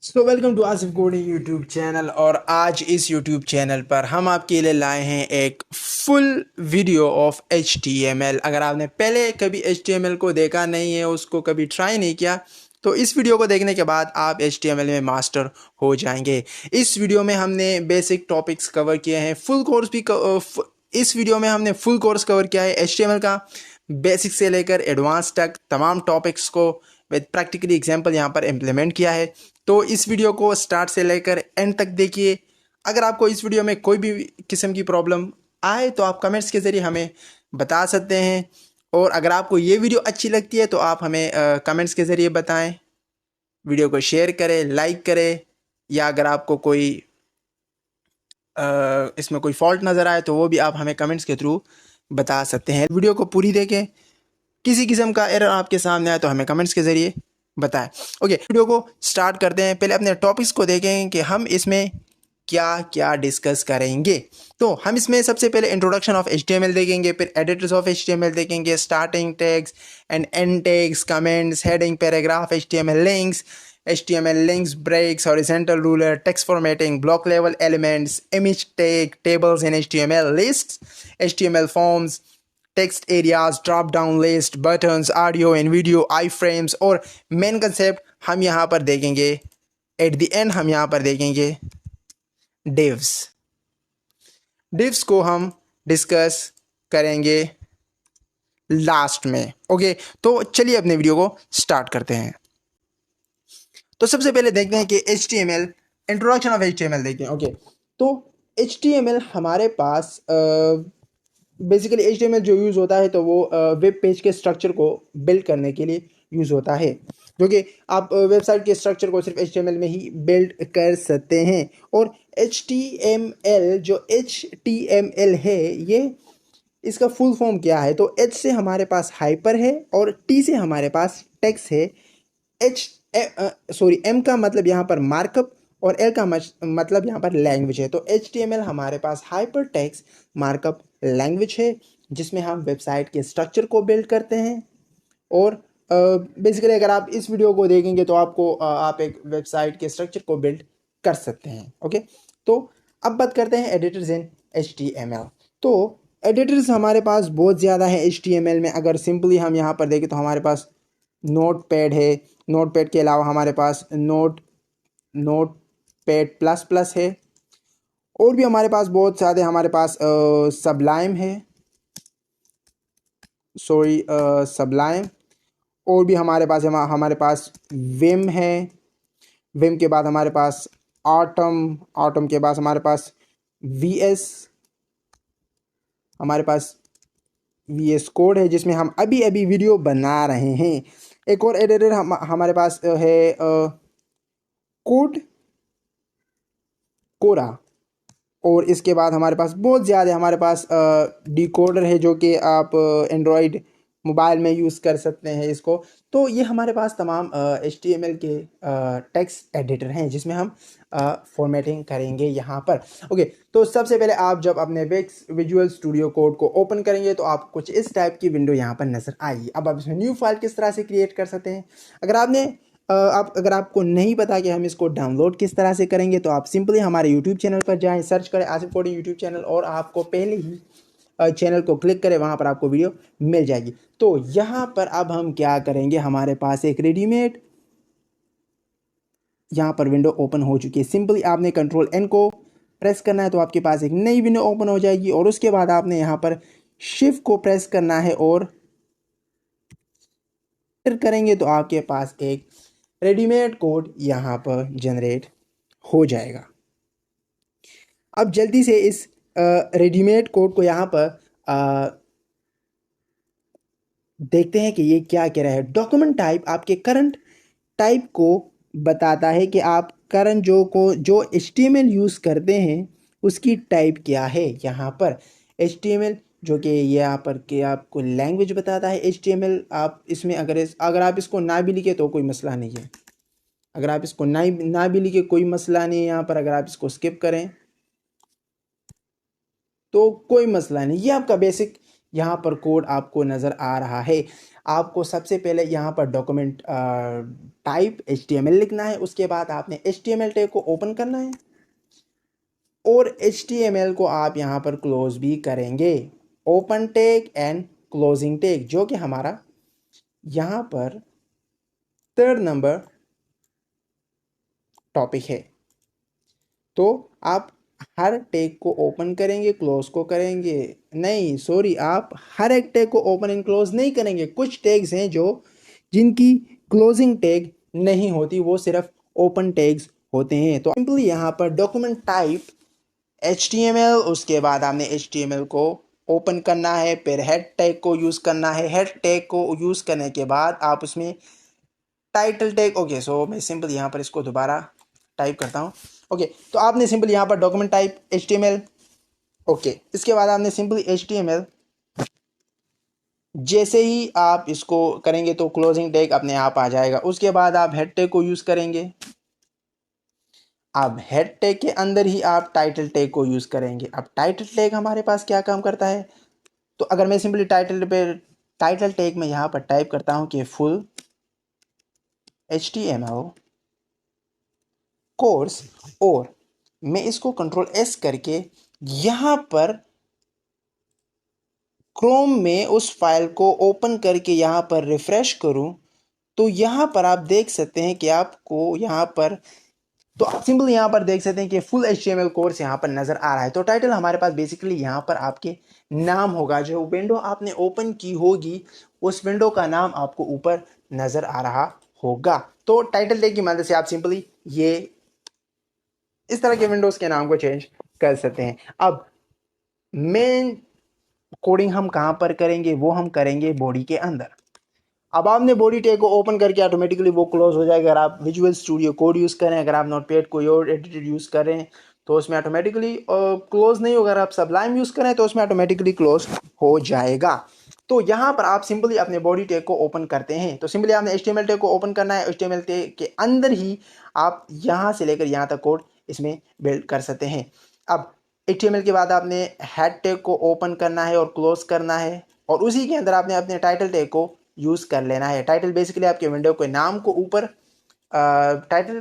Welcome to Asif coding YouTube channel. और आज इस यूट्यूब चैनल पर हम आपके लिए लाए हैं एक फुल वीडियो ऑफ HTML। अगर आपने पहले कभी HTML को देखा नहीं है, उसको कभी ट्राई नहीं किया, तो इस वीडियो को देखने के बाद आप HTML में मास्टर हो जाएंगे। इस वीडियो में हमने बेसिक टॉपिक्स कवर किए हैं, फुल कोर्स भी इस वीडियो में हमने फुल कोर्स कवर किया है HTML का, बेसिक से लेकर एडवांस तक तमाम टॉपिक्स को विद प्रैक्टिकली एग्जाम्पल यहाँ पर इम्प्लीमेंट किया है। तो इस वीडियो को स्टार्ट से लेकर एंड तक देखिए। अगर आपको इस वीडियो में कोई भी किस्म की प्रॉब्लम आए तो आप कमेंट्स के ज़रिए हमें बता सकते हैं, और अगर आपको ये वीडियो अच्छी लगती है तो आप हमें कमेंट्स के ज़रिए बताएं। वीडियो को शेयर करें, लाइक करें, या अगर आपको कोई इसमें कोई फॉल्ट नज़र आए तो वो भी आप हमें कमेंट्स के थ्रू बता सकते हैं। वीडियो को पूरी देखें, किसी किस्म का एरर आपके सामने आए तो हमें कमेंट्स के ज़रिए बताएं। ओके, वीडियो को स्टार्ट करते हैं। पहले अपने टॉपिक्स को देखें कि हम इसमें क्या क्या डिस्कस करेंगे। तो हम इसमें सबसे पहले इंट्रोडक्शन ऑफ HTML देखेंगे, फिर एडिटर्स ऑफ HTML देखेंगे, starting tags and and tags, comments, heading, paragraph, HTML links, breaks, horizontal ruler, text formatting, block level elements, image tag, tables in HTML, lists, HTML forms, text areas, drop down list, buttons, audio and video, I frames, और main concept हम यहाँ पर देखेंगे। At the end हम यहाँ पर देखेंगे डिव्स। डिव्स को हम डिस्कस करेंगे लास्ट में। ओके, तो चलिए अपने वीडियो को स्टार्ट करते हैं। तो सबसे पहले देखते हैं कि HTML, इंट्रोडक्शन ऑफ HTML देखते हैं। ओके, तो HTML हमारे पास बेसिकली HTML जो यूज़ होता है तो वो वेब पेज के स्ट्रक्चर को बिल्ड करने के लिए यूज़ होता है, जो कि आप वेबसाइट के स्ट्रक्चर को सिर्फ HTML में ही बिल्ड कर सकते हैं। और HTML जो HTML है, ये इसका फुल फॉर्म क्या है? तो H से हमारे पास हाइपर है और T से हमारे पास टेक्स्ट है। M का मतलब यहाँ पर मार्कअप और L का मतलब यहाँ पर लैंग्वेज है। तो HTML हमारे पास हाइपर टेक्स्ट मार्कअप लैंग्वेज है, जिसमें हम वेबसाइट के स्ट्रक्चर को बिल्ड करते हैं। और बेसिकली अगर आप इस वीडियो को देखेंगे तो आपको आप एक वेबसाइट के स्ट्रक्चर को बिल्ड कर सकते हैं। ओके, तो अब बात करते हैं एडिटर्स इन HTML। तो एडिटर्स हमारे पास बहुत ज़्यादा है HTML में। अगर सिंपली हम यहाँ पर देखें तो हमारे पास नोट पैड है, नोट पैड के अलावा हमारे पास नोट पैड प्लस प्लस है, और भी हमारे पास बहुत सारे, हमारे पास सबलाइम है, सबलाइम, और भी हमारे पास विम है। विम के बाद हमारे पास ऑटम के बाद हमारे पास VS, हमारे पास VS कोड है, जिसमें हम अभी अभी वीडियो बना रहे हैं। एक और एडिटर हमारे पास है कोरा। और इसके बाद हमारे पास बहुत ज़्यादा, हमारे पास डिकोडर है, जो कि आप एंड्रॉयड मोबाइल में यूज़ कर सकते हैं इसको। तो ये हमारे पास तमाम HTML के टेक्स्ट एडिटर हैं, जिसमें हम फॉर्मेटिंग करेंगे यहाँ पर। ओके, तो सबसे पहले आप जब अपने विजुअल स्टूडियो कोड को ओपन करेंगे तो आप कुछ इस टाइप की विंडो यहाँ पर नज़र आएगी। अब आप इसमें न्यू फाइल किस तरह से क्रिएट कर सकते हैं, अगर आपको नहीं पता कि हम इसको डाउनलोड किस तरह से करेंगे, तो आप सिंपली हमारे यूट्यूब चैनल पर जाएं, सर्च करें आसिफ कोडिंग यूट्यूब चैनल, और आपको पहले ही चैनल को क्लिक करें, वहाँ पर आपको वीडियो मिल जाएगी। तो यहाँ पर अब हम क्या करेंगे, हमारे पास एक रेडीमेड यहाँ पर विंडो ओपन हो चुकी है। सिंपली आपने Ctrl+N को प्रेस करना है तो आपके पास एक नई विंडो ओपन हो जाएगी, और उसके बाद आपने यहाँ पर शिफ्ट को प्रेस करना है और करेंगे तो आपके पास एक रेडीमेड कोड यहाँ पर जनरेट हो जाएगा। अब जल्दी से इस रेडीमेड कोड को यहाँ पर देखते हैं कि ये क्या कह रहा है। डॉक्यूमेंट टाइप आपके करंट टाइप को बताता है कि आप करंट जो HTML यूज़ करते हैं उसकी टाइप क्या है। यहाँ पर HTML जो कि ये यहाँ पर कि आपको लैंग्वेज बताता है HTML। आप इसमें अगर आप इसको ना भी लिखे तो कोई मसला नहीं है, अगर आप इसको ना भी लिखे कोई मसला नहीं है। यहाँ पर अगर आप इसको स्किप करें तो कोई मसला नहीं। ये आपका बेसिक यहाँ पर कोड आपको नज़र आ रहा है। आपको सबसे पहले यहाँ पर डॉक्यूमेंट टाइप HTML लिखना है। उसके बाद आपने HTML टैग को ओपन करना है और HTML को आप यहाँ पर क्लोज भी करेंगे। Open tag and closing tag, जो कि हमारा यहाँ पर 3rd नंबर टॉपिक है। तो आप हर टैग को ओपन करेंगे, क्लोज को करेंगे, नहीं सॉरी, आप हर एक टैग को ओपन एंड क्लोज नहीं करेंगे। कुछ टैग्स हैं जो जिनकी क्लोजिंग टैग नहीं होती, वो सिर्फ ओपन टैग्स होते हैं। तो सिंपली यहाँ पर डॉक्यूमेंट टाइप HTML, उसके बाद आपने HTML को ओपन करना है, फिर हेड टैग को यूज़ करना है। हेड टैग को यूज़ करने के बाद आप उसमें टाइटल टैग, ओके सो मैं सिंपल यहाँ पर इसको दोबारा टाइप करता हूँ। ओके, तो आपने सिंपल यहाँ पर डॉक्यूमेंट टाइप HTML, ओके, इसके बाद आपने सिंपली HTML, जैसे ही आप इसको करेंगे तो क्लोजिंग टैग अपने आप आ जाएगा। उसके बाद आप हेड टैग को यूज़ करेंगे। अब हेड टैग के अंदर ही आप टाइटल टैग को यूज़ करेंगे। अब टाइटल टैग हमारे पास क्या काम करता है, तो अगर मैं सिंपली टाइटल टैग में यहाँ पर टाइप करता हूँ कि फुल HTML कोर्स, और मैं इसको Ctrl+S करके यहाँ पर क्रोम में उस फाइल को ओपन करके यहाँ पर रिफ्रेश करूँ, तो यहाँ पर आप देख सकते हैं कि आपको यहाँ पर, तो आप सिंपल यहाँ पर देख सकते हैं कि फुल HTML कोर्स यहाँ पर नज़र आ रहा है। तो टाइटल हमारे पास बेसिकली यहाँ पर आपके नाम होगा, जो विंडो आपने ओपन की होगी उस विंडो का नाम आपको ऊपर नज़र आ रहा होगा। तो टाइटल टैग की मदद से आप सिंपली ये इस तरह के विंडोज़ के नाम को चेंज कर सकते हैं। अब मेन कोडिंग हम कहाँ पर करेंगे, वो हम करेंगे बॉडी के अंदर। अब आपने बॉडी टैग को ओपन करके ऑटोमेटिकली वो क्लोज हो जाएगा अगर आप विजुअल स्टूडियो कोड यूज़ करें। अगर आप नोटपैड कोई और एडिटेड यूज़ करें तो उसमें ऑटोमेटिकली क्लोज नहीं होगा। अगर आप सबलाइम यूज़ करें तो उसमें ऑटोमेटिकली क्लोज हो जाएगा। तो यहाँ पर आप सिंपली अपने बॉडी टैग को ओपन करते हैं। तो सिंपली आपने HTML टैग को ओपन करना है। HTML टैग के अंदर ही आप यहाँ से लेकर यहाँ तक कोड इसमें बिल्ड कर सकते हैं। अब HTML के बाद आपने हेड टैग को ओपन करना है और क्लोज करना है, और उसी के अंदर आपने अपने टाइटल टैग को यूज़ कर लेना है। टाइटल बेसिकली आपके विंडो के नाम को ऊपर, टाइटल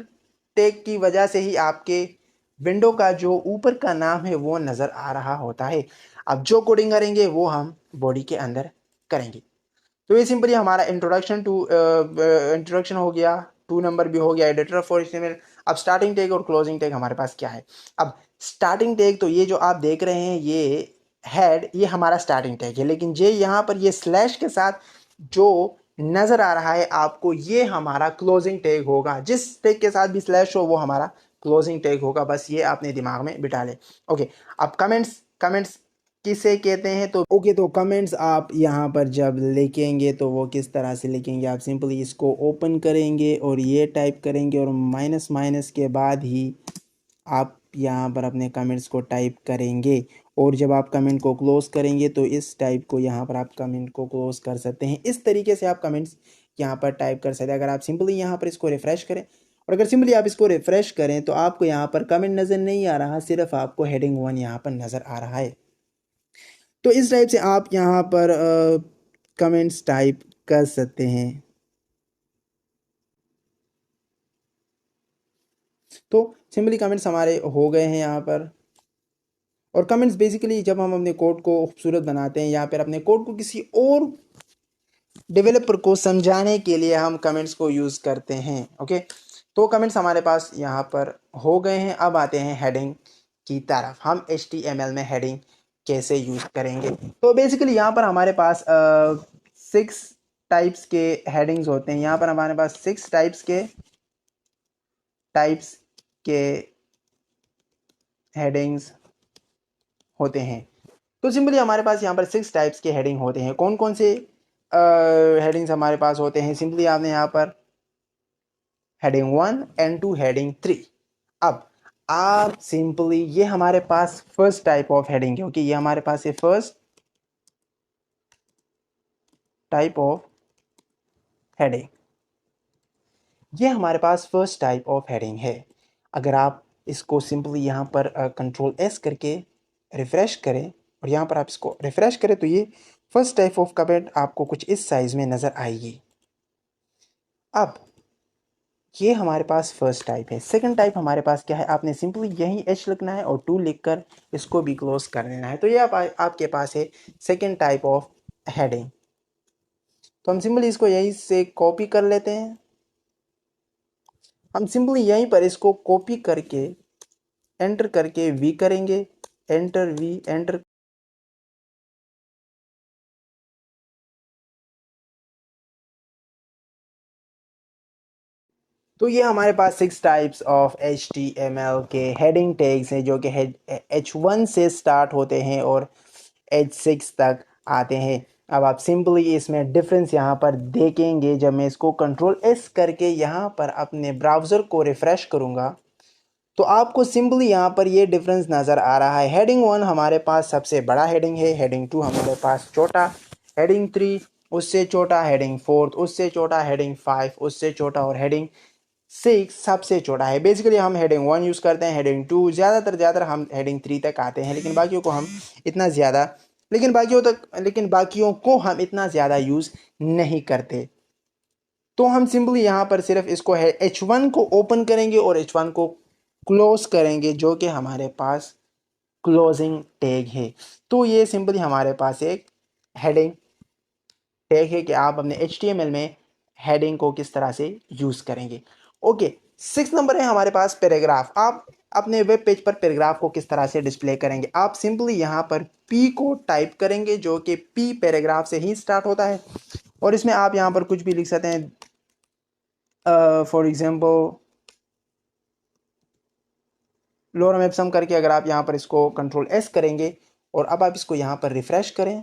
टैग की वजह से ही आपके विंडो का जो ऊपर का नाम है वो नज़र आ रहा होता है। अब जो कोडिंग करेंगे वो हम बॉडी के अंदर करेंगे। तो ये सिंपली हमारा इंट्रोडक्शन हो गया, 2 नंबर भी हो गया, एडिटर फॉर HTML। अब स्टार्टिंग टैग और क्लोजिंग टैग हमारे पास क्या है। अब स्टार्टिंग टैग, तो ये जो आप देख रहे हैं ये हेड, ये हमारा स्टार्टिंग टैग है, लेकिन ये यहाँ पर ये स्लैश के साथ जो नज़र आ रहा है आपको, ये हमारा क्लोजिंग टैग होगा। जिस टैग के साथ भी स्लैश हो वो हमारा क्लोजिंग टैग होगा। बस ये आपने दिमाग में बिठा लें। ओके, अब कमेंट्स, कमेंट्स किसे कहते हैं, तो ओके, तो कमेंट्स आप यहाँ पर जब लिखेंगे तो वो किस तरह से लिखेंगे, आप सिंपली इसको ओपन करेंगे और ये टाइप करेंगे और माइनस माइनस के बाद ही आप यहाँ पर अपने कमेंट्स को टाइप करेंगे। और जब आप कमेंट को क्लोज करेंगे तो इस टाइप को यहाँ पर आप कमेंट को क्लोज कर सकते हैं। इस तरीके से आप कमेंट्स यहाँ पर टाइप कर सकते हैं। अगर आप सिंपली यहाँ पर इसको रिफ्रेश करें, और अगर सिंपली आप इसको रिफ्रेश करें तो आपको यहाँ पर कमेंट नज़र नहीं आ रहा, सिर्फ आपको हेडिंग 1 यहाँ पर नज़र आ रहा है। तो इस टाइप से आप यहाँ पर कमेंट्स टाइप कर सकते हैं। तो सिंपली कमेंट्स हमारे हो गए हैं यहाँ पर। और कमेंट्स बेसिकली जब हम अपने कोड को खूबसूरत बनाते हैं या फिर अपने कोड को किसी और डेवलपर को समझाने के लिए हम कमेंट्स को यूज़ करते हैं। ओके, तो कमेंट्स हमारे पास यहाँ पर हो गए हैं। अब आते हैं हेडिंग की तरफ। हम HTML में हेडिंग कैसे यूज़ करेंगे। तो बेसिकली यहाँ पर हमारे पास 6 टाइप्स के हेडिंग्स होते हैं। यहाँ पर हमारे पास 6 टाइप्स के हेडिंग्स होते हैं। तो सिंपली हमारे पास यहाँ पर 6 टाइप्स के हेडिंग होते हैं। कौन कौन से हेडिंग्स हमारे पास होते हैं, सिंपली आपने यहाँ पर हेडिंग 1 एंड 2, हेडिंग 3। अब आप सिंपली, ये हमारे पास फर्स्ट टाइप ऑफ हेडिंग है। ओके, ये हमारे पास है फर्स्ट टाइप ऑफ हेडिंग, ये हमारे पास फर्स्ट टाइप ऑफ हेडिंग है। अगर आप इसको सिंपली यहाँ पर Ctrl+S करके रिफ्रेश करें और यहाँ पर आप इसको रिफ्रेश करें तो ये फर्स्ट टाइप ऑफ कमेंट आपको कुछ इस साइज में नज़र आएगी। अब ये हमारे पास फर्स्ट टाइप है। सेकंड टाइप हमारे पास क्या है, आपने सिंपली यही एच लिखना है और टू लिखकर इसको भी क्लोज कर देना है। तो ये आपके पास है सेकंड टाइप ऑफ हेडिंग। तो हम सिंपली इसको यहीं से कॉपी कर लेते हैं। हम सिंपली यहीं पर इसको कॉपी करके एंटर करके वी करेंगे, एंटर वी एंटर। तो ये हमारे पास 6 टाइप्स ऑफ HTML के हेडिंग टैग्स हैं जो कि H1 से स्टार्ट होते हैं और H6 तक आते हैं। अब आप सिंपली इसमें डिफरेंस यहाँ पर देखेंगे जब मैं इसको कंट्रोल S करके यहाँ पर अपने ब्राउज़र को रिफ़्रेश करूँगा तो आपको सिंपली यहाँ पर ये डिफरेंस नज़र आ रहा है। हेडिंग 1 हमारे पास सबसे बड़ा हेडिंग है, हेडिंग 2 हमारे पास छोटा, हेडिंग 3 उससे छोटा, हेडिंग 4 उससे छोटा, हेडिंग 5 उससे छोटा और हेडिंग 6 सबसे छोटा है। बेसिकली हम हेडिंग 1 यूज़ करते हैं, हेडिंग 2 ज़्यादातर हम हेडिंग 3 तक आते हैं, लेकिन बाकियों को हम इतना ज़्यादा हम इतना ज़्यादा यूज़ नहीं करते। तो हम सिंपली यहाँ पर सिर्फ इसको है H1 को ओपन करेंगे और H1 को क्लोज करेंगे जो कि हमारे पास क्लोजिंग टैग है। तो ये सिंपली हमारे पास एक हेडिंग टैग है कि आप अपने HTML में हेडिंग को किस तरह से यूज़ करेंगे। ओके, 6 नंबर है हमारे पास पैराग्राफ। आप अपने वेब पेज पर पैराग्राफ को किस तरह से डिस्प्ले करेंगे। आप सिंपली यहाँ पर P को टाइप करेंगे जो कि P पैराग्राफ से ही स्टार्ट होता है और इसमें आप यहाँ पर कुछ भी लिख सकते हैं। फॉर एग्जाम्पल लोरम एप्सम करके अगर आप यहाँ पर इसको कंट्रोल S करेंगे और अब आप इसको यहाँ पर रिफ्रेश करें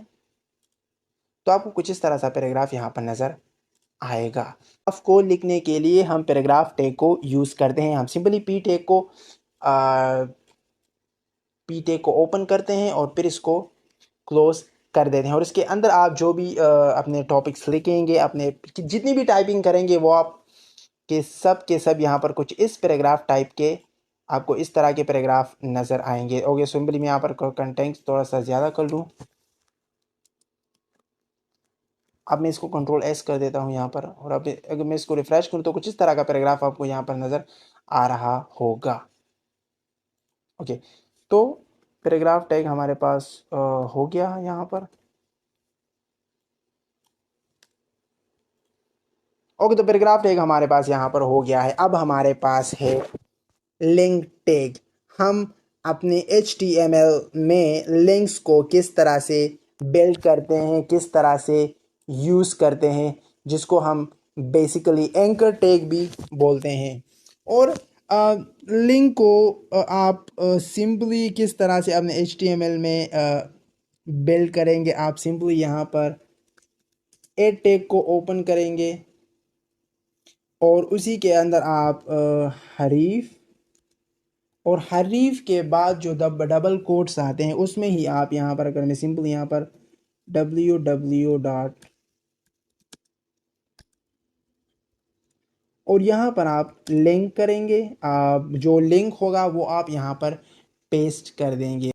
तो आपको कुछ इस तरह सा पैराग्राफ यहाँ पर नज़र आएगा। पैराग्राफ को लिखने के लिए हम पैराग्राफ टैग को यूज़ करते हैं। हम सिंपली पी टैग को ओपन करते हैं और फिर इसको क्लोज कर देते हैं और इसके अंदर आप जो भी अपने टॉपिक्स लिखेंगे, अपने जितनी भी टाइपिंग करेंगे वो आप के सब यहाँ पर कुछ इस पैराग्राफ टाइप के आपको इस तरह के पैराग्राफ नज़र आएंगे। ओके, सिंपली मैं यहाँ पर कंटेंट थोड़ा सा ज़्यादा कर लूँ। अब मैं इसको कंट्रोल S कर देता हूँ यहाँ पर और अब अगर मैं इसको रिफ्रेश करूँ तो कुछ इस तरह का पैराग्राफ आपको यहाँ पर नज़र आ रहा होगा। ओके, तो पैराग्राफ टैग हमारे पास हो गया यहाँ पर। ओके, तो पैराग्राफ टैग हमारे पास यहाँ पर हो गया है। अब हमारे पास है लिंक टैग। हम अपने HTML में लिंक्स को किस तरह से बिल्ड करते हैं, किस तरह से यूज़ करते हैं, जिसको हम बेसिकली एंकर टैग भी बोलते हैं। और लिंक को आप सिंपली किस तरह से अपने HTML में बिल्ड करेंगे। आप सिंपली यहाँ पर एड टैग को ओपन करेंगे और उसी के अंदर आप हरीफ और हरीफ के बाद जो डबल कोट्स आते हैं उसमें ही आप यहाँ पर अगर मैं सिंपल यहाँ पर www डॉट और यहाँ पर आप लिंक करेंगे। आप जो लिंक होगा वो आप यहाँ पर पेस्ट कर देंगे।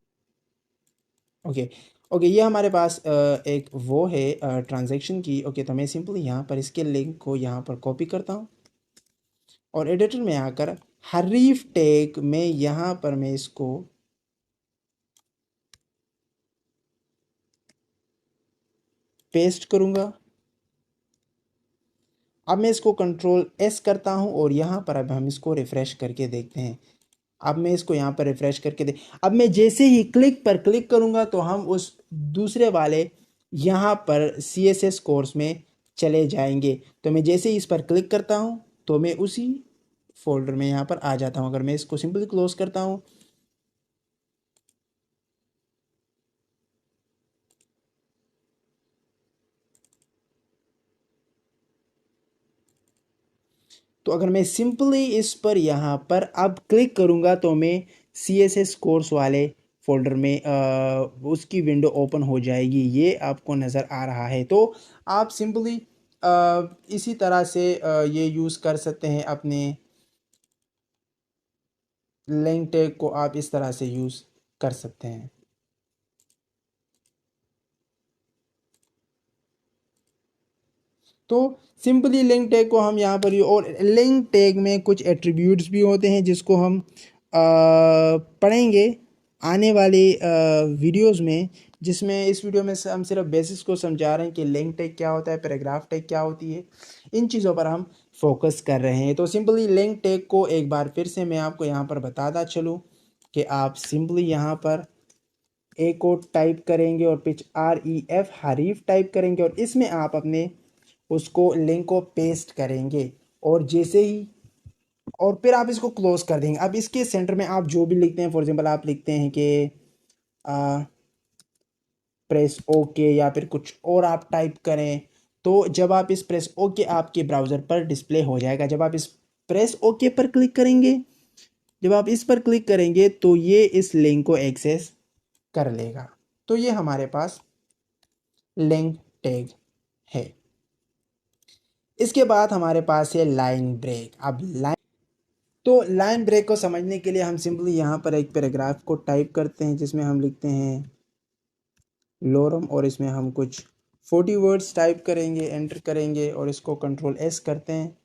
ओके ओके, ये हमारे पास एक वो है ट्रांजैक्शन की। ओके, तो मैं सिंपली यहाँ पर इसके लिंक को यहाँ पर कॉपी करता हूँ और एडिटर में आकर हरीफ टैग में यहाँ पर मैं इसको पेस्ट करूँगा। अब मैं इसको कंट्रोल S करता हूँ और यहाँ पर अब हम इसको रिफ़्रेश करके देखते हैं। अब मैं इसको यहाँ पर रिफ़्रेश करके अब मैं जैसे ही क्लिक पर क्लिक करूँगा तो हम उस दूसरे वाले यहाँ पर CSS कोर्स में चले जाएंगे। तो मैं जैसे ही इस पर क्लिक करता हूँ तो मैं उसी फोल्डर में यहाँ पर आ जाता हूँ। अगर मैं इसको सिंपली क्लोज करता हूँ तो अगर मैं सिंपली इस पर यहाँ पर अब क्लिक करूँगा तो मैं CSS कोर्स वाले फोल्डर में उसकी विंडो ओपन हो जाएगी। ये आपको नज़र आ रहा है। तो आप सिंपली इसी तरह से ये यूज़ कर सकते हैं। अपने लिंक टैग को आप इस तरह से यूज़ कर सकते हैं। तो सिंपली लिंक टैग को हम यहाँ पर और लिंक टैग में कुछ एट्रीब्यूट्स भी होते हैं जिसको हम पढ़ेंगे आने वाले वीडियोस में, जिसमें इस वीडियो में हम सिर्फ बेसिक्स को समझा रहे हैं कि लिंक टैग क्या होता है, पैराग्राफ टैग क्या होती है, इन चीज़ों पर हम फोकस कर रहे हैं। तो सिंपली लिंक टैग को एक बार फिर से मैं आपको यहाँ पर बताता चलूँ कि आप सिंपली यहाँ पर ए को टाइप करेंगे और पिच REF हरीफ टाइप करेंगे और इसमें आप अपने उसको लिंक को पेस्ट करेंगे और जैसे ही और फिर आप इसको क्लोज कर देंगे। अब इसके सेंटर में आप जो भी लिखते हैं, फॉर एग्जांपल आप लिखते हैं कि प्रेस ओके या फिर कुछ और आप टाइप करें, तो जब आप इस प्रेस ओके आपके ब्राउज़र पर डिस्प्ले हो जाएगा। जब आप इस प्रेस ओके पर क्लिक करेंगे, जब आप इस पर क्लिक करेंगे तो ये इस लिंक को एक्सेस कर लेगा। तो ये हमारे पास लिंक टैग है। इसके बाद हमारे पास है लाइन ब्रेक। अब लाइन ब्रेक को समझने के लिए हम सिंपली यहाँ पर एक पैराग्राफ को टाइप करते हैं जिसमें हम लिखते हैं लोरम और इसमें हम कुछ 40 वर्ड्स टाइप करेंगे, एंटर करेंगे और इसको Ctrl+S करते हैं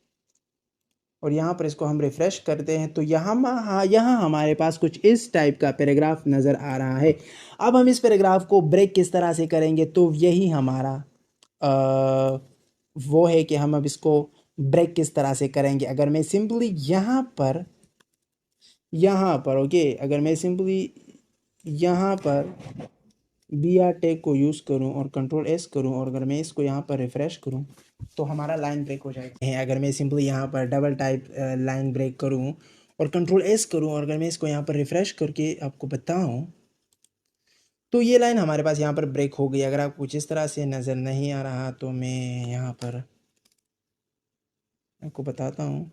और यहाँ पर इसको हम रिफ़्रेश करते हैं तो यहाँ हमारे पास कुछ इस टाइप का पैराग्राफ नज़र आ रहा है। अब हम इस पैराग्राफ को ब्रेक किस तरह से करेंगे, तो यही हमारा वो है कि हम अब इसको ब्रेक किस तरह से करेंगे। अगर मैं सिंपली यहाँ पर ओके, अगर मैं सिंपली यहाँ पर BR टैग को यूज़ करूँ और Ctrl+S करूँ और अगर मैं इसको यहाँ पर रिफ़्रेश करूँ तो हमारा लाइन ब्रेक हो जाएगा। अगर मैं सिंपली यहाँ पर डबल टाइप लाइन ब्रेक करूँ और Ctrl+S करूँ और अगर मैं इसको यहाँ पर रिफ़्रेश करके आपको बताऊँ तो ये लाइन हमारे पास यहाँ पर ब्रेक हो गई। अगर आपको कुछ इस तरह से नज़र नहीं आ रहा तो मैं यहाँ पर आपको बताता हूँ।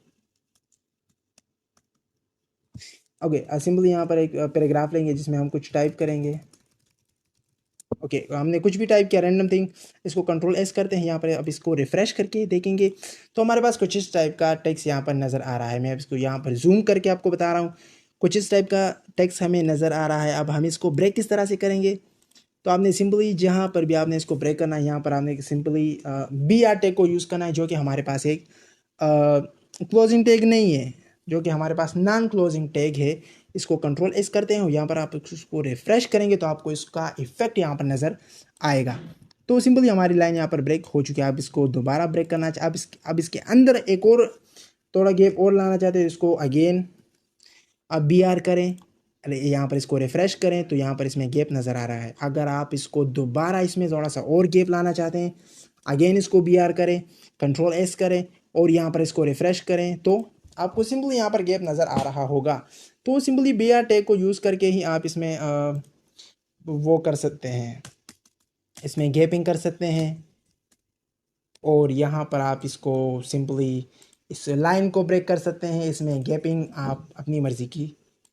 ओके, सिंपली यहाँ पर एक पैराग्राफ लेंगे जिसमें हम कुछ टाइप करेंगे। ओके, हमने कुछ भी टाइप किया रैंडम थिंग, इसको Ctrl+S करते हैं यहाँ पर। अब इसको रिफ़्रेश करके देखेंगे तो हमारे पास कुछ इस टाइप का टेक्स्ट यहाँ पर नज़र आ रहा है। मैं अब इसको यहाँ पर जूम करके आपको बता रहा हूँ, कुछ इस टाइप का टेक्स्ट हमें नज़र आ रहा है। अब हम इसको ब्रेक किस तरह से करेंगे, तो आपने सिंपली जहाँ पर भी आपने इसको ब्रेक करना है, यहाँ पर आपने सिंपली BR टैग को यूज़ करना है जो कि हमारे पास एक क्लोजिंग टैग नहीं है, जो कि हमारे पास नॉन क्लोजिंग टैग है। इसको Ctrl+S करते हैं और यहाँ पर आप इसको रिफ़्रेश करेंगे तो आपको इसका इफेक्ट यहाँ पर नज़र आएगा। तो सिंपली हमारी लाइन यहाँ पर ब्रेक हो चुकी है। आप इसको दोबारा ब्रेक करना चाहते, अब इसके अंदर एक और थोड़ा गैप और लाना चाहते हैं, इसको अगेन अब BR करें, अरे यहाँ पर इसको रिफ़्रेश करें तो यहाँ पर इसमें गैप नज़र आ रहा है। अगर आप इसको दोबारा इसमें थोड़ा सा और गैप लाना चाहते हैं, अगेन इसको BR करें, Ctrl+S करें और यहाँ पर इसको रिफ़्रेश करें तो आपको सिंपली यहाँ पर गैप नज़र आ रहा होगा। तो सिंपली BR टैग को यूज़ करके ही आप इसमें वो कर सकते हैं, इसमें गैपिंग कर सकते हैं और यहाँ पर आप इसको सिंपली इस लाइन को ब्रेक कर सकते हैं। इसमें गैपिंग आप अपनी मर्ज़ी की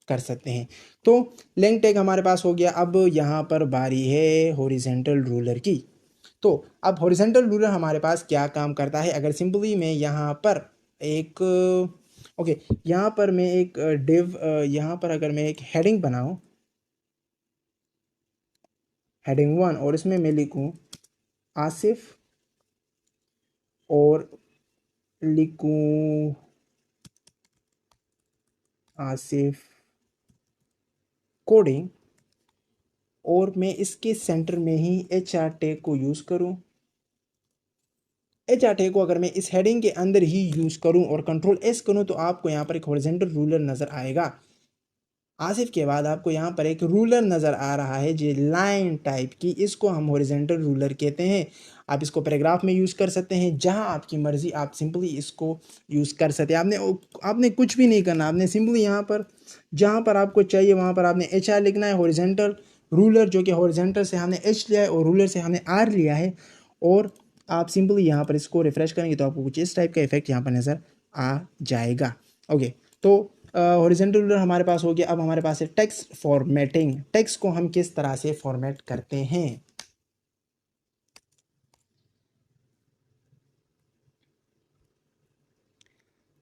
कर सकते हैं। तो लिंक टैग हमारे पास हो गया। अब यहाँ पर बारी है हॉरिजॉन्टल रूलर की। तो अब हॉरिजॉन्टल रूलर हमारे पास क्या काम करता है, अगर सिंपली मैं यहाँ पर एक ओके यहाँ पर मैं एक डिव यहाँ पर अगर मैं एक हेडिंग बनाऊँ, हेडिंग 1 और इसमें मैं लिखूँ आसिफ और लिखूँ आसिफ कोडिंग और मैं इसके सेंटर में ही HR टैग को यूज़ करूँ। HR टैग को अगर मैं इस हेडिंग के अंदर ही यूज़ करूँ और Ctrl+S करूँ तो आपको यहाँ पर एक हॉरिजॉन्टल रूलर नज़र आएगा। आसिफ के बाद आपको यहाँ पर एक रूलर नज़र आ रहा है जो लाइन टाइप की, इसको हम हॉरिजॉन्टल रूलर कहते हैं। आप इसको पैराग्राफ में यूज़ कर सकते हैं, जहाँ आपकी मर्ज़ी आप सिंपली इसको यूज़ कर सकते हैं। आपने कुछ भी नहीं करना, आपने सिंपली यहाँ पर जहाँ पर आपको चाहिए वहाँ पर आपने HR लिखना है, हॉरिजॉन्टल रूलर, जो कि हॉरिजॉन्टल से हमने H लिया है और रूलर से हमने R लिया है और आप सिंपली यहाँ पर इसको रिफ़्रेश करेंगे तो आपको कुछ इस टाइप का इफेक्ट यहाँ पर नज़र आ जाएगा। ओके, तो हॉरिजॉन्टल रूलर हमारे पास हो गया। अब हमारे पास है टेक्स्ट फॉर्मेटिंग। टेक्स्ट को हम किस तरह से फॉर्मेट करते हैं,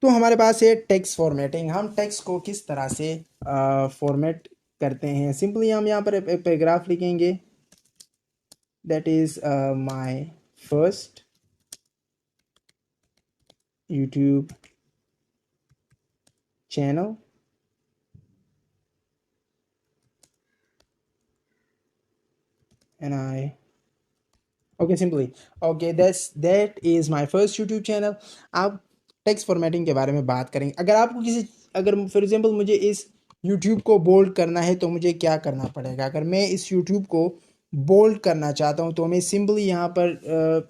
तो हमारे पास है टेक्स्ट फॉर्मेटिंग। हम टेक्स्ट को किस तरह से फॉर्मेट करते हैं, सिंपली हम यहाँ पर एक पैराग्राफ लिखेंगे, that is my first YouTube channel and I simply that is my first YouTube channel। आप टेक्स्ट फॉर्मेटिंग के बारे में बात करेंगे। अगर आपको अगर फॉर एग्जांपल मुझे इस YouTube को बोल्ड करना है तो मुझे क्या करना पड़ेगा? अगर मैं इस YouTube को बोल्ड करना चाहता हूं तो मैं सिंपली यहाँ पर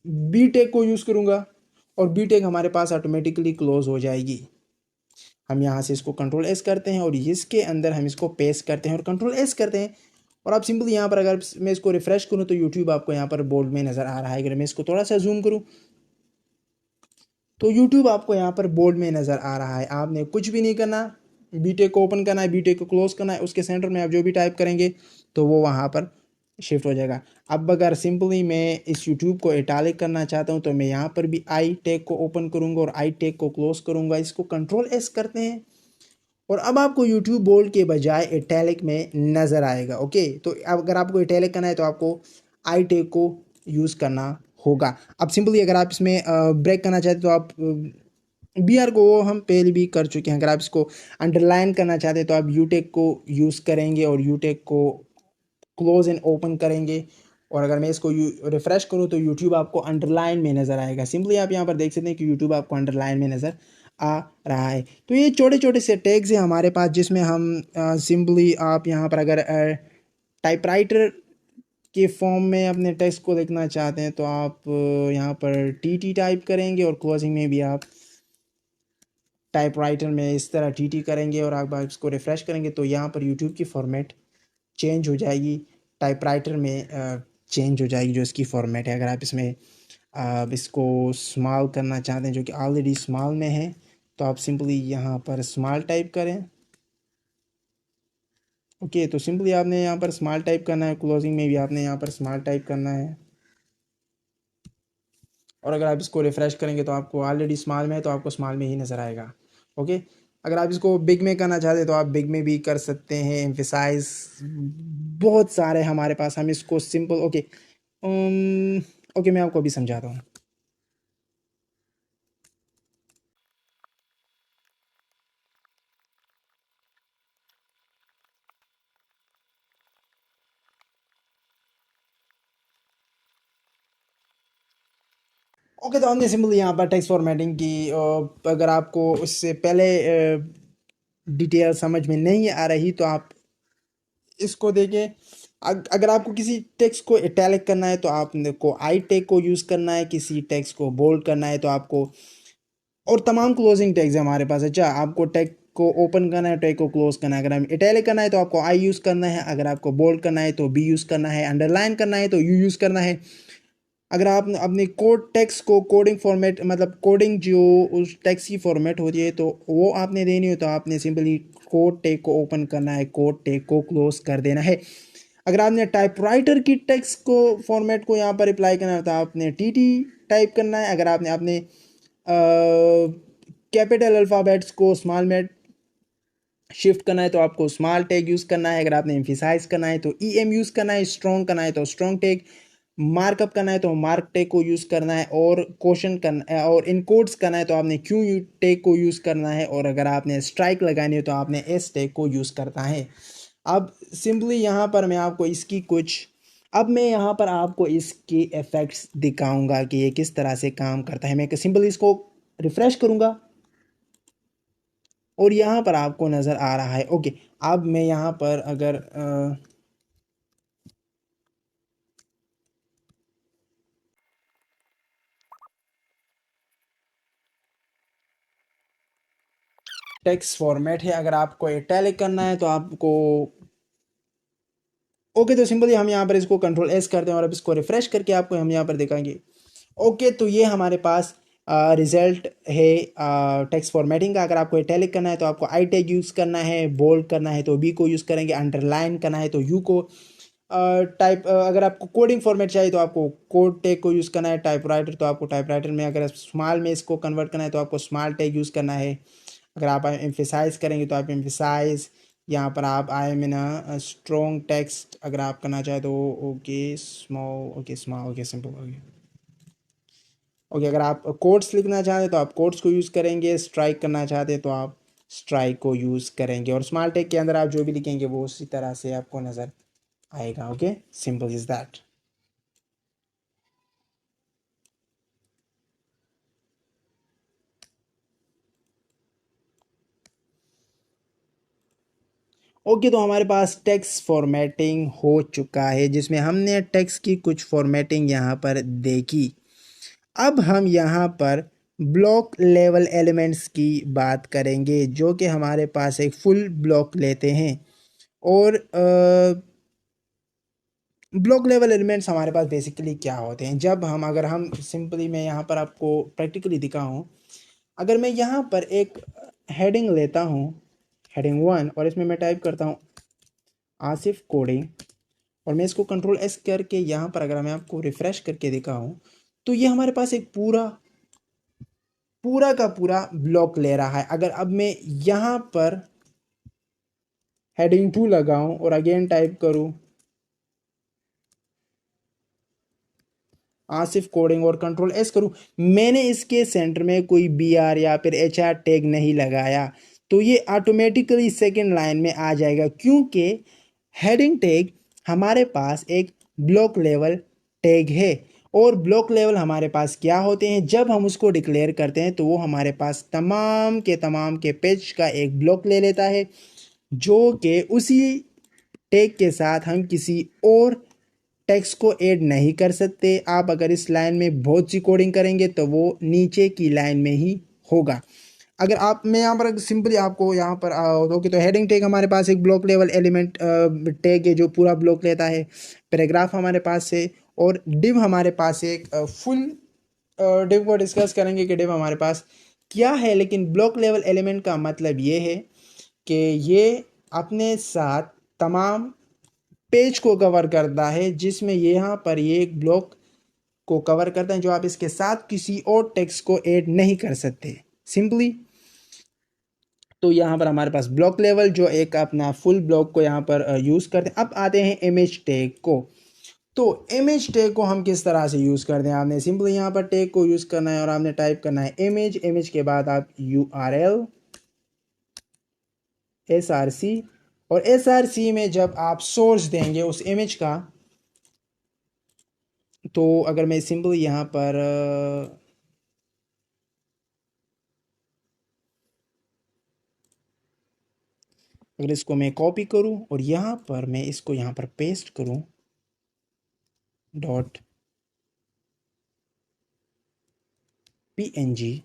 बी टेक को यूज़ करूँगा और बी टेक हमारे पास ऑटोमेटिकली क्लोज हो जाएगी। हम यहाँ से इसको कंट्रोल एस करते हैं और इसके अंदर हम इसको पेस्ट करते हैं और कंट्रोल एस करते हैं और आप सिंपली यहाँ पर अगर मैं इसको रिफ्रेश करूँ तो यूट्यूब आपको यहाँ पर बोल्ड में नज़र आ रहा है। अगर मैं इसको थोड़ा सा जूम करूँ तो यूट्यूब आपको यहाँ पर बोल्ड में नज़र आ रहा है। आपने कुछ भी नहीं करना, बीटेक को ओपन करना है, बीटेक को क्लोज करना है, उसके सेंटर में आप जो भी टाइप करेंगे तो वो वहाँ पर शिफ्ट हो जाएगा। अब अगर सिंपली मैं इस यूट्यूब को इटालिक करना चाहता हूँ तो मैं यहाँ पर भी आई टेक को ओपन करूँगा और आई टेक को क्लोज करूँगा। इसको कंट्रोल एस करते हैं और अब आपको YouTube बोल्ड के बजाय इटैलिक में नज़र आएगा। ओके, तो अगर आपको इटैलिक करना है तो आपको आई टेक को यूज़ करना होगा। अब सिंपली अगर आप इसमें ब्रेक करना चाहते तो आप बी आर को हम पहले भी कर चुके हैं। अगर आप इसको अंडरलाइन करना चाहते हैं तो आप यू टेक को यूज़ करेंगे और यू टेक को क्लोज एंड ओपन करेंगे। और अगर मैं इसको रिफ्रेश करूँ तो यूट्यूब आपको अंडरलाइन में नज़र आएगा। सिंपली आप यहाँ पर देख सकते हैं कि यूट्यूब आपको अंडरलाइन में नज़र आ रहा है। तो ये छोटे छोटे से टैग्स हैं हमारे पास जिसमें हम सिंपली आप यहाँ पर अगर टाइपराइटर के फॉर्म में अपने टेक्स्ट को लिखना चाहते हैं तो आप यहाँ पर टी टाइप करेंगे और क्लोजिंग में भी आप टाइपराइटर में इस तरह टी करेंगे और आप इसको रिफ़्रेश करेंगे तो यहाँ पर यूट्यूब की फॉर्मेट चेंज हो जाएगी, टाइपराइटर में चेंज हो जाएगी जो इसकी फॉर्मेट है। अगर आप इसमें इसको स्मॉल करना चाहते हैं जो कि ऑलरेडी स्मॉल में है तो आप सिंपली यहाँ पर स्मॉल टाइप करें। ओके, तो सिंपली आपने यहाँ पर स्मॉल टाइप करना है, क्लोजिंग में भी आपने यहाँ पर स्मॉल टाइप करना है और अगर आप इसको रिफ़्रेश करेंगे तो आपको ऑलरेडी स्मॉल में है तो आपको स्मॉल में ही नज़र आएगा। ओके, अगर आप इसको बिग में करना चाहते हैं तो आप बिग में भी कर सकते हैं। एम्फेसाइज बहुत सारे हमारे पास, हम इसको सिंपल ओके मैं आपको अभी समझाता हूँ। ओके, तो हमने सिंपली यहाँ पर टेक्स्ट फॉर्मेटिंग की। अगर आपको उससे पहले डिटेल समझ में नहीं आ रही तो आप इसको देखें। अगर आपको किसी टेक्स्ट को इटैलिक करना है तो आपको आई टेक को यूज़ करना है, किसी टेक्स्ट को बोल्ड करना है तो आपको, और तमाम क्लोजिंग टैग्स है हमारे पास। अच्छा, आपको टैग को ओपन करना है, टैग को क्लोज करना है। अगर हम इटैलिक करना है तो आपको आई यूज़ करना है, अगर आपको बोल्ड करना है तो बी यूज़ करना है, अंडरलाइन करना है तो यू यूज़ करना है। अगर आप अपने कोड टेक्स्ट को कोडिंग फॉर्मेट, मतलब कोडिंग जो उस टेक्स्ट की फॉर्मेट होती है तो वो आपने देनी हो तो आपने सिंपली कोड टेक को ओपन करना है, कोड टेक को क्लोज कर देना है। अगर आपने टाइपराइटर की टेक्स्ट को फॉर्मेट को यहाँ पर अप्लाई करना है तो आपने टी टाइप करना है। अगर आपने अपने कैपिटल अल्फ़ाबेट्स को स्मॉल में शिफ्ट करना है तो आपको स्मॉल टैग यूज़ करना है। अगर आपने एम्फिसाइज करना है तो ई एम यूज़ करना है, स्ट्रॉन्ग करना है तो स्ट्रॉन्ग टैग, मार्कअप करना है तो मार्क टैग को यूज़ करना है, और क्वेश्चन करना है और इनकोड्स करना है तो आपने क्यू टैग को यूज़ करना है, और अगर आपने स्ट्राइक लगानी है तो आपने एस टैग को यूज़ करना है। अब सिंपली यहाँ पर मैं आपको इसकी अब मैं यहाँ पर आपको इसके इफ़ेक्ट्स दिखाऊंगा कि ये किस तरह से काम करता है। मैं सिंपली इसको रिफ़्रेश करूँगा और यहाँ पर आपको नज़र आ रहा है। ओके, अब मैं यहाँ पर अगर टेक्स्ट फॉर्मेट है, अगर आपको इटैलिक करना है तो आपको ओके, तो सिंपली हम यहाँ पर इसको कंट्रोल एस करते हैं और अब इसको रिफ्रेश करके आपको हम यहाँ पर दिखाएंगे। ओके, तो ये हमारे पास रिजल्ट है टेक्स्ट फॉर्मेटिंग का। अगर आपको इटैलिक करना है तो आपको आई टैग यूज़ करना है, बोल्ड करना है तो बी को यूज़ करेंगे, अंडरलाइन करना है तो यू को अगर आपको कोडिंग फॉर्मेट चाहिए तो आपको कोड टैग को यूज़ करना है, टाइपराइटर तो आपको टाइपराइटर में, अगर स्मॉल में इसको कन्वर्ट करना है तो आपको स्मॉल टैग यूज़ करना है। अगर आप एम्फेसाइज करेंगे तो आप एम्फेसाइज, यहाँ पर आप I am in strong text अगर आप करना चाहे तो okay small, okay small, okay simple, okay okay, अगर आप कोट्स लिखना चाहते तो आप कोट्स को यूज़ करेंगे, स्ट्राइक करना चाहते तो आप स्ट्राइक को यूज़ करेंगे, और स्मॉल टेक के अंदर आप जो भी लिखेंगे वो उसी तरह से आपको नज़र आएगा। Okay, simple is that. Okay, तो हमारे पास टेक्स्ट फॉर्मेटिंग हो चुका है, जिसमें हमने टेक्स्ट की कुछ फॉर्मेटिंग यहाँ पर देखी। अब हम यहाँ पर ब्लॉक लेवल एलिमेंट्स की बात करेंगे, जो कि हमारे पास एक फुल ब्लॉक लेते हैं। और ब्लॉक लेवल एलिमेंट्स हमारे पास बेसिकली क्या होते हैं, जब हम अगर हम सिंपली मैं यहाँ पर आपको प्रैक्टिकली दिखाऊँ, अगर मैं यहाँ पर एक हेडिंग लेता हूँ, हेडिंग 1, और इसमें मैं टाइप करता हूँ आसिफ कोडिंग, और मैं इसको कंट्रोल एस करके यहाँ पर अगर मैं आपको रिफ़्रेश करके दिखाऊँ, तो ये हमारे पास एक पूरा का पूरा ब्लॉक ले रहा है। अगर अब मैं यहाँ पर हेडिंग 2 लगाऊं और अगेन टाइप करूं आसिफ कोडिंग और कंट्रोल एस करूं, मैंने इसके सेंटर में कोई बी आर या फिर एच आर टैग नहीं लगाया, तो ये ऑटोमेटिकली सेकेंड लाइन में आ जाएगा, क्योंकि हेडिंग टैग हमारे पास एक ब्लॉक लेवल टैग है। और ब्लॉक लेवल हमारे पास क्या होते हैं, जब हम उसको डिक्लेयर करते हैं तो वो हमारे पास तमाम के पेज का एक ब्लॉक ले लेता है, जो कि उसी टैग के साथ हम किसी और टेक्स्ट को ऐड नहीं कर सकते। आप अगर इस लाइन में बहुत सी कोडिंग करेंगे तो वो नीचे की लाइन में ही होगा। अगर आप मैं यहाँ पर सिंपली आपको यहाँ पर ओके, तो हेडिंग टैग हमारे पास एक ब्लॉक लेवल एलिमेंट टैग है जो पूरा ब्लॉक लेता है। पैराग्राफ हमारे पास है, और डिव हमारे पास एक फुल डिव को डिस्कस करेंगे कि डिव हमारे पास क्या है। लेकिन ब्लॉक लेवल एलिमेंट का मतलब ये है कि ये अपने साथ तमाम पेज को कवर करता है, जिसमें यहाँ पर ये एक ब्लॉक को कवर करता है जो आप इसके साथ किसी और टेक्स्ट को ऐड नहीं कर सकते सिंपली। तो यहाँ पर हमारे पास ब्लॉक लेवल जो एक अपना फुल ब्लॉक को यहाँ पर यूज़ करते हैं। अब आते हैं इमेज टैग को। तो इमेज टैग को हम किस तरह से यूज़ करते हैं, आपने सिंपली यहाँ पर टैग को यूज़ करना है और आपने टाइप करना है इमेज के बाद आप URL SRC, और SRC में जब आप सोर्स देंगे उस इमेज का, तो अगर मैं सिंपल यहाँ पर अगर इसको मैं कॉपी करूँ और यहाँ पर मैं इसको यहाँ पर पेस्ट करूँ .png,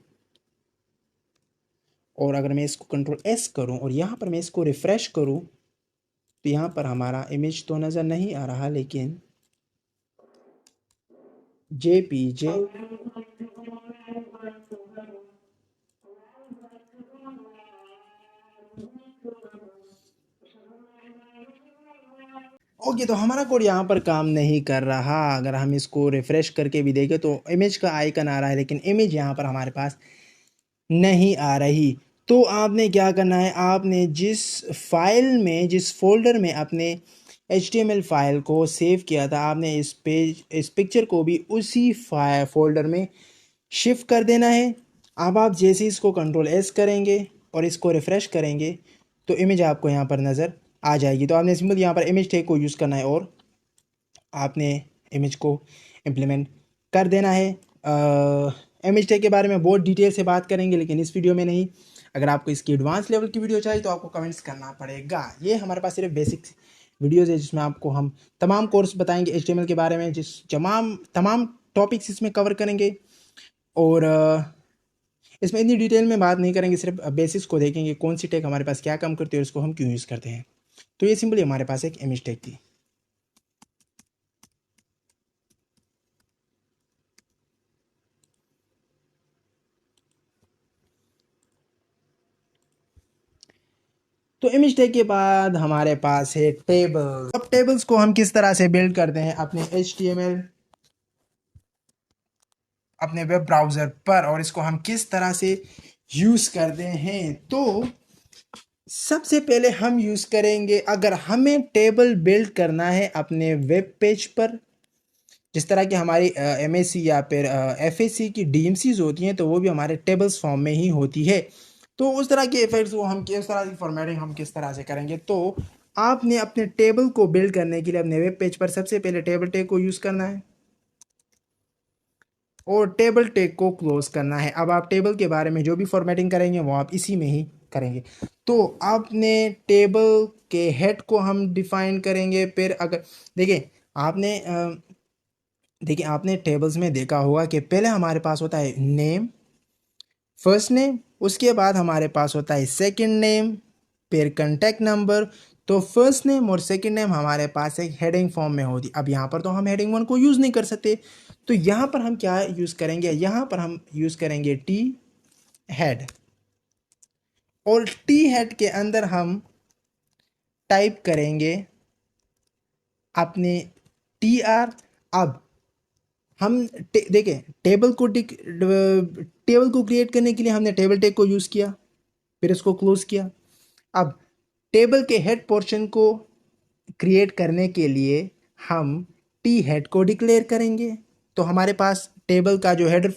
और अगर मैं इसको कंट्रोल S करूँ और यहाँ पर मैं इसको रिफ़्रेश करूँ, तो यहाँ पर हमारा इमेज तो नज़र नहीं आ रहा, लेकिन JPG ओके, तो हमारा कोड यहाँ पर काम नहीं कर रहा। अगर हम इसको रिफ़्रेश करके भी देखें तो इमेज का आइकन आ रहा है, लेकिन इमेज यहाँ पर हमारे पास नहीं आ रही। तो आपने क्या करना है, आपने जिस फाइल में जिस फोल्डर में अपने HTML फाइल को सेव किया था, आपने इस पिक्चर को भी उसी फोल्डर में शिफ्ट कर देना है। अब आप जैसे इसको कंट्रोल S करेंगे और इसको रिफ़्रेश करेंगे तो इमेज आपको यहाँ पर नज़र आ जाएगी। तो आपने सिंपल यहाँ पर इमेज टैग को यूज़ करना है और आपने इमेज को इम्प्लीमेंट कर देना है। इमेज टैग के बारे में बहुत डिटेल से बात करेंगे, लेकिन इस वीडियो में नहीं। अगर आपको इसकी एडवांस लेवल की वीडियो चाहिए तो आपको कमेंट्स करना पड़ेगा। ये हमारे पास सिर्फ बेसिक वीडियोज़ है, जिसमें आपको हम तमाम कोर्स बताएंगे HTML के बारे में, जिस तमाम टॉपिक्स इसमें कवर करेंगे। और इसमें इतनी डिटेल में बात नहीं करेंगे, सिर्फ बेसिक्स को देखेंगे, कौन सी टैग हमारे पास क्या काम करती है और इसको हम क्यों यूज़ करते हैं। तो ये सिंपली हमारे पास एक इमेज टैग थी। तो इमेज टैग के बाद हमारे पास है टेबल। अब टेबल्स को हम किस तरह से बिल्ड करते हैं अपने HTML अपने वेब ब्राउज़र पर, और इसको हम किस तरह से यूज़ करते हैं। तो सबसे पहले हम यूज़ करेंगे, अगर हमें टेबल बिल्ड करना है अपने वेब पेज पर, जिस तरह की हमारी एमएससी या फिर एफएससी की डीएमसीज होती हैं, तो वो भी हमारे टेबल्स फॉर्म में ही होती है। तो उस तरह के इफेक्ट्स वो हम किस तरह की फॉर्मेटिंग हम किस तरह से करेंगे, तो आपने अपने टेबल को बिल्ड करने के लिए अपने वेब पेज पर सबसे पहले टेबल टैग को यूज़ करना है और टेबल टैग को क्लोज करना है। अब आप टेबल के बारे में जो भी फॉर्मेटिंग करेंगे वो आप इसी में ही करेंगे। तो आपने टेबल के हेड को हम डिफाइन करेंगे। फिर अगर देखिए आपने टेबल्स में देखा होगा कि पहले हमारे पास होता है नेम, फर्स्ट नेम, उसके बाद हमारे पास होता है सेकंड नेम, फिर कॉन्टैक्ट नंबर। तो फर्स्ट नेम और सेकंड नेम हमारे पास एक हेडिंग फॉर्म में होती। अब यहाँ पर तो हम हेडिंग वन को यूज़ नहीं कर सकते, तो यहाँ पर हम क्या यूज़ करेंगे, यहाँ पर हम यूज़ करेंगे टी हेड, और टी हेड के अंदर हम टाइप करेंगे अपने टी आर। अब हम देखें टेबल को क्रिएट करने के लिए हमने टेबल टैग को यूज़ किया, फिर इसको क्लोज किया। अब टेबल के हेड पोर्शन को क्रिएट करने के लिए हम टी हेड को डिक्लेयर करेंगे, तो हमारे पास टेबल का जो हेडर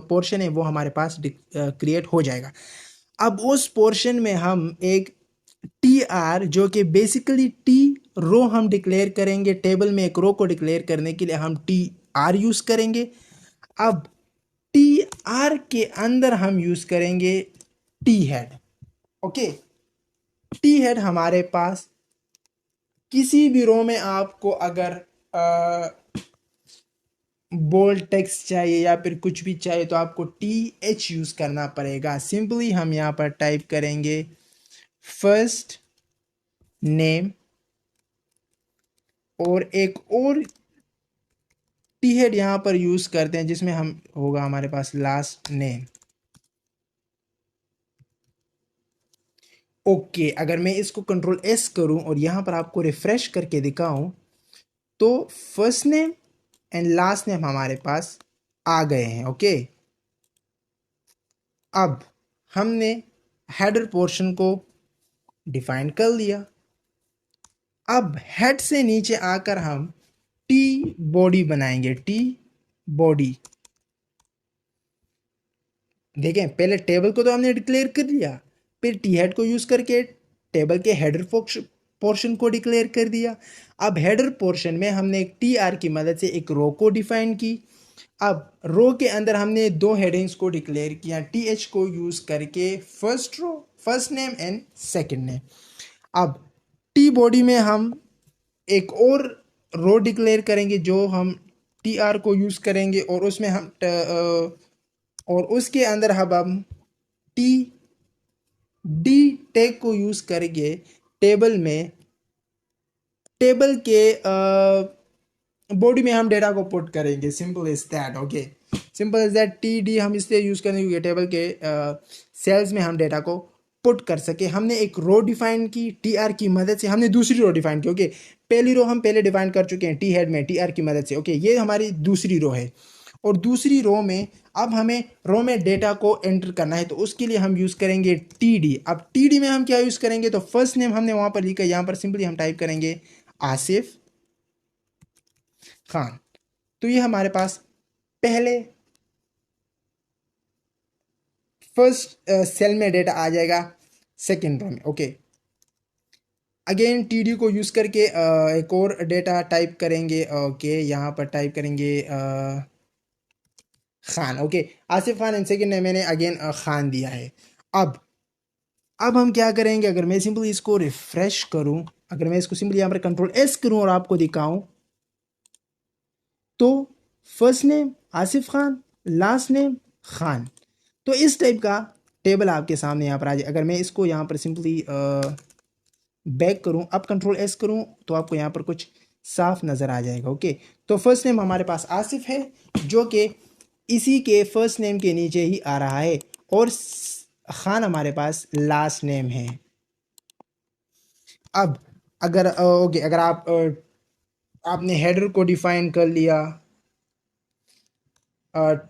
पोर्शन है वो हमारे पास क्रिएट हो जाएगा। अब उस पोर्शन में हम एक टी आर जो कि बेसिकली टी रो हम डिक्लेयर करेंगे। टेबल में एक रो को डिक्लेयर करने के लिए हम टी आर यूज़ करेंगे। अब टी आर के अंदर हम यूज़ करेंगे T head. Okay, T head हमारे पास किसी भी रो में आपको अगर बोल्ड टेक्स्ट चाहिए या फिर कुछ भी चाहिए तो आपको टी एच यूज़ करना पड़ेगा। सिंपली हम यहाँ पर टाइप करेंगे फर्स्ट नेम और एक और टी हेड यहाँ पर यूज़ करते हैं जिसमें हम होगा हमारे पास लास्ट नेम। ओके, अगर मैं इसको कंट्रोल एस करूं और यहाँ पर आपको रिफ्रेश करके दिखाऊं तो first name and last name हमारे पास आ गए हैं। ओके, अब हमने हेडर पोर्शन को डिफाइन कर लिया। अब हेड से नीचे आकर हम टी बॉडी बनाएंगे। टी बॉडी, देखें पहले टेबल को तो हमने डिक्लेयर कर लिया, फिर टी हेड को यूज़ करके टेबल के हेडर पोर्शन को डिक्लेयर कर दिया। अब हेडर पोर्शन में हमने एक टी आर की मदद से एक रो को डिफाइन की। अब रो के अंदर हमने दो हेडिंग्स को डिक्लेयर किया टी एच को यूज़ करके, first row, first name and second name. अब टी बॉडी में हम एक और रो डिक्लेयर करेंगे जो हम टी आर को यूज़ करेंगे और उसमें हम और उसके अंदर हम टी डी टैग को यूज़ करके टेबल में टेबल के बॉडी में हम डेटा को पुट करेंगे। Simple is that. Okay, simple is that. T D हम इसलिए यूज़ करेंगे क्योंकि टेबल के सेल्स में हम डेटा को पुट कर सके। हमने एक रो डिफाइन की टी आर की मदद से, हमने दूसरी रो डिफाइन की। ओके, पहली रो हम पहले डिफाइन कर चुके हैं टी हेड में टी आर की मदद से। ओके, ये हमारी दूसरी रो है और दूसरी रो में अब हमें रो में डेटा को एंटर करना है, तो उसके लिए हम यूज़ करेंगे टी डी। अब टी डी में हम क्या यूज़ करेंगे, तो फर्स्ट नेम हमने वहाँ पर लिखा, यहाँ पर सिंपली हम टाइप करेंगे आसिफ खान। तो ये हमारे पास पहले फर्स्ट सेल में डेटा आ जाएगा सेकेंड रो में। ओके, अगेन टी डी को यूज़ करके एक और डेटा टाइप करेंगे। ओके, यहाँ पर टाइप करेंगे Khan. Okay, Asif Khan and second name मैंने अगेन खान दिया है। अब हम क्या करेंगे, अगर मैं सिंपली इसको रिफ्रेश करूं, अगर मैं इसको सिंपली यहाँ पर कंट्रोल एस करूं और आपको दिखाऊं तो first name Asif Khan, last name Khan. तो इस टाइप का टेबल आपके सामने यहाँ पर आ जाए। अगर मैं इसको यहाँ पर सिंपली बैक करूँ, अब कंट्रोल एस करूँ तो आपको यहाँ पर कुछ साफ नज़र आ जाएगा। ओके, तो फर्स्ट नेम हमारे पास आसिफ है जो कि इसी के फर्स्ट नेम के नीचे ही आ रहा है और खान हमारे पास लास्ट नेम है। अब अगर ओके, अगर आपने हेडर को डिफाइन कर लिया,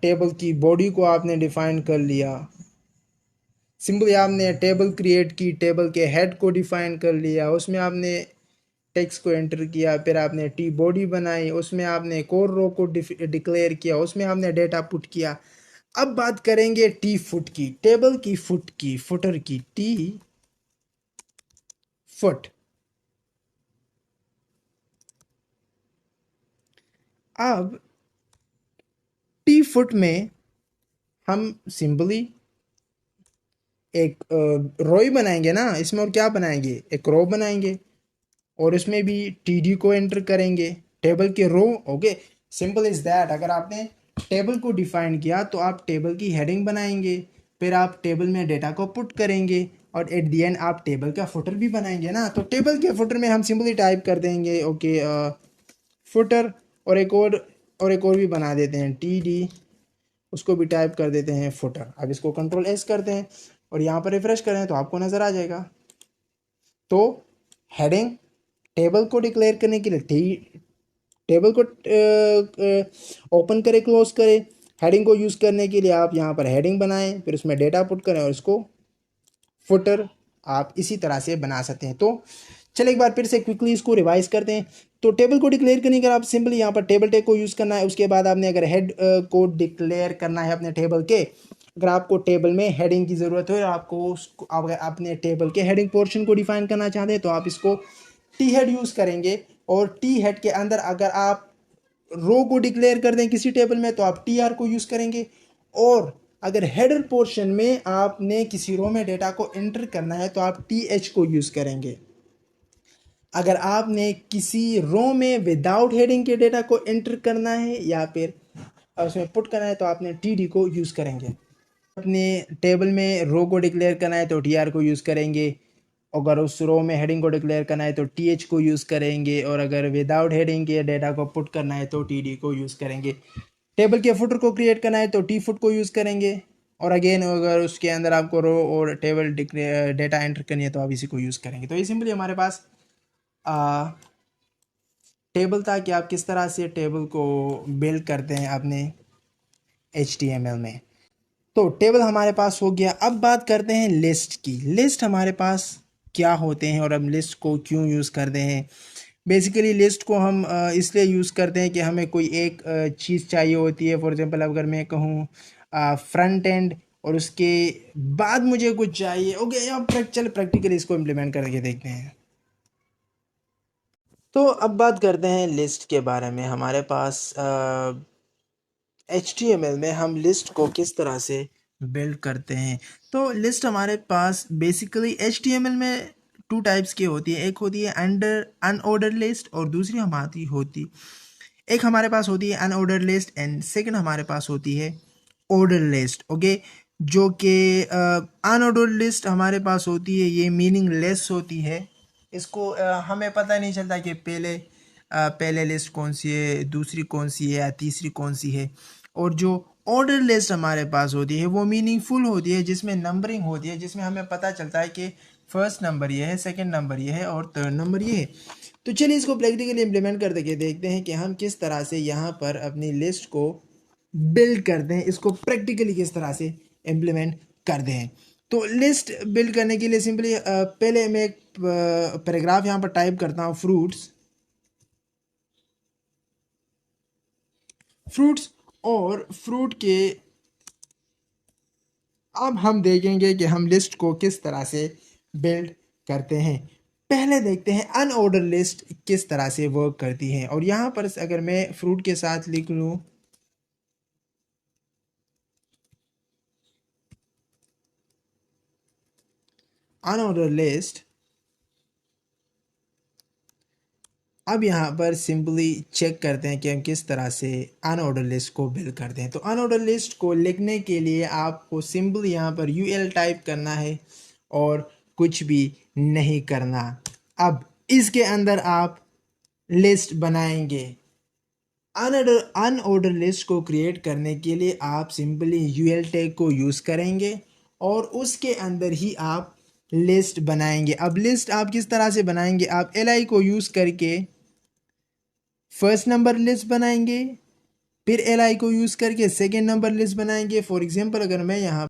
टेबल की बॉडी को आपने डिफाइन कर लिया, सिंपली आपने टेबल क्रिएट की, टेबल के हेड को डिफाइन कर लिया, उसमें आपने टेक्स्ट को एंटर किया, फिर आपने टी बॉडी बनाई, उसमें आपने एक और रो को डिक्लेयर किया, उसमें आपने डेटा पुट किया। अब बात करेंगे टी फुट की, टेबल की फुट की, फुटर की, टी फुट। अब टी फुट में हम सिंपली एक रो ही बनाएंगे ना इसमें, और क्या बनाएंगे, एक रो बनाएंगे और उसमें भी टीडी को एंटर करेंगे, टेबल के row. Okay, simple is that. अगर आपने टेबल को डिफाइन किया तो आप टेबल की हेडिंग बनाएंगे, फिर आप टेबल में डेटा को पुट करेंगे और एट दी एंड आप टेबल का फुटर भी बनाएंगे ना। तो टेबल के फुटर में हम सिंपली टाइप कर देंगे ओके फुटर, और एक और भी बना देते हैं टी डी, उसको भी टाइप कर देते हैं फुटर। अब इसको कंट्रोल एस करते हैं और यहाँ पर रिफ्रेश करें तो आपको नज़र आ जाएगा। तो हेडिंग टेबल को डिक्लेयर करने के लिए टेबल को ओपन करें, क्लोज करें। हेडिंग को यूज़ करने के लिए आप यहाँ पर हेडिंग बनाएं, फिर उसमें डेटा पुट करें और इसको फुटर आप इसी तरह से बना सकते हैं। तो चलिए एक बार फिर से क्विकली इसको रिवाइज करते हैं। तो टेबल को डिक्लेयर करने के लिए आप सिंपली यहाँ पर टेबल टैग को यूज़ करना है। उसके बाद आपने अगर हेड को डिक्लेयर करना है अपने टेबल के, अगर आपको टेबल में हेडिंग की ज़रूरत हो, आपको अगर अपने टेबल के हेडिंग पोर्शन को डिफाइन करना चाहते हैं तो आप इसको टी हेड यूज़ करेंगे। और टी हेड के अंदर अगर आप रो को डिक्लेयर कर दें किसी टेबल में तो आप टी आर को यूज़ करेंगे। और अगर हेडर पोर्शन में आपने किसी रो में डेटा को एंटर करना है तो आप टी एच को यूज़ करेंगे। अगर आपने किसी रो में विदाउट हेडिंग के डेटा को एंटर करना है या फिर उसमें पुट करना है तो आपने टी डी को यूज़ करेंगे। अपने टेबल में रो को डिक्लेयर करना है तो टी आर को यूज़ करेंगे। अगर उस रो में हेडिंग को डिक्लेयर करना है तो टी एच को यूज़ करेंगे। और अगर विदाउट हेडिंग के डेटा को पुट करना है तो टी डी को यूज़ करेंगे। टेबल के फुटर को क्रिएट करना है तो टी फुट को यूज़ करेंगे। और अगेन अगर उसके अंदर आपको रो और टेबल डेटा एंटर करनी है तो आप इसी को यूज़ करेंगे। तो ये सिंपली हमारे पास टेबल था कि आप किस तरह से टेबल को बिल्ड करते हैं अपने HTML में। तो टेबल हमारे पास हो गया। अब बात करते हैं लिस्ट की। लिस्ट हमारे पास क्या होते हैं और हम लिस्ट को क्यों यूज़ करते हैं। बेसिकली लिस्ट को हम इसलिए यूज़ करते हैं कि हमें कोई एक चीज़ चाहिए होती है। फॉर एग्जांपल अगर मैं कहूँ फ्रंट एंड और उसके बाद मुझे कुछ चाहिए, ओके, अब चल प्रैक्टिकली इसको इम्प्लीमेंट करके देखते हैं। तो अब बात करते हैं लिस्ट के बारे में। हमारे पास HTML में हम लिस्ट को किस तरह से बिल्ड करते हैं। तो लिस्ट हमारे पास बेसिकली HTML में टू टाइप्स की होती है। एक होती है अनऑर्डर लिस्ट और दूसरी हमारी होती, एक हमारे पास होती है अनऑर्डर लिस्ट एंड सेकंड हमारे पास होती है ऑर्डर लिस्ट। ओके, जो कि अनऑर्डर लिस्ट हमारे पास होती है ये मीनिंगलेस होती है। इसको हमें पता नहीं चलता कि पहले लिस्ट कौन सी है, दूसरी कौन सी है या तीसरी कौन सी है। और जो ऑर्डर लिस्ट हमारे पास होती है वो मीनिंगफुल होती है, जिसमें नंबरिंग होती है, जिसमें हमें पता चलता है कि फर्स्ट नंबर ये है, सेकंड नंबर ये है और थर्ड नंबर ये है। तो चलिए इसको प्रैक्टिकली इम्प्लीमेंट कर के देखते हैं कि हम किस तरह से यहाँ पर अपनी लिस्ट को बिल्ड करते हैं, इसको प्रैक्टिकली किस तरह से इम्प्लीमेंट करते हैं। तो लिस्ट बिल्ड करने के लिए सिंपली पहले मैं एक पैराग्राफ यहाँ पर टाइप करता हूँ, फ्रूट्स और फ्रूट के। अब हम देखेंगे कि हम लिस्ट को किस तरह से बिल्ड करते हैं। पहले देखते हैं अनऑर्डर लिस्ट किस तरह से वर्क करती है। और यहाँ पर अगर मैं फ्रूट के साथ लिख लूँ अनऑर्डर लिस्ट, अब यहाँ पर सिंपली चेक करते हैं कि हम किस तरह से अनऑर्डर लिस्ट को बिल्ड करते हैं। तो अनऑर्डर लिस्ट को लिखने के लिए आपको सिंपली यहाँ पर UL टाइप करना है और कुछ भी नहीं करना। अब इसके अंदर आप लिस्ट बनाएंगे। अनऑर्डर लिस्ट को क्रिएट करने के लिए आप सिंपली UL टैग को यूज़ करेंगे और उसके अंदर ही आप लिस्ट बनाएंगे। अब लिस्ट आप किस तरह से बनाएंगे, आप LI को यूज़ करके फर्स्ट नंबर लिस्ट बनाएंगे, फिर LI को यूज़ करके सेकेंड नंबर लिस्ट बनाएंगे। फॉर एग्जांपल अगर मैं यहाँ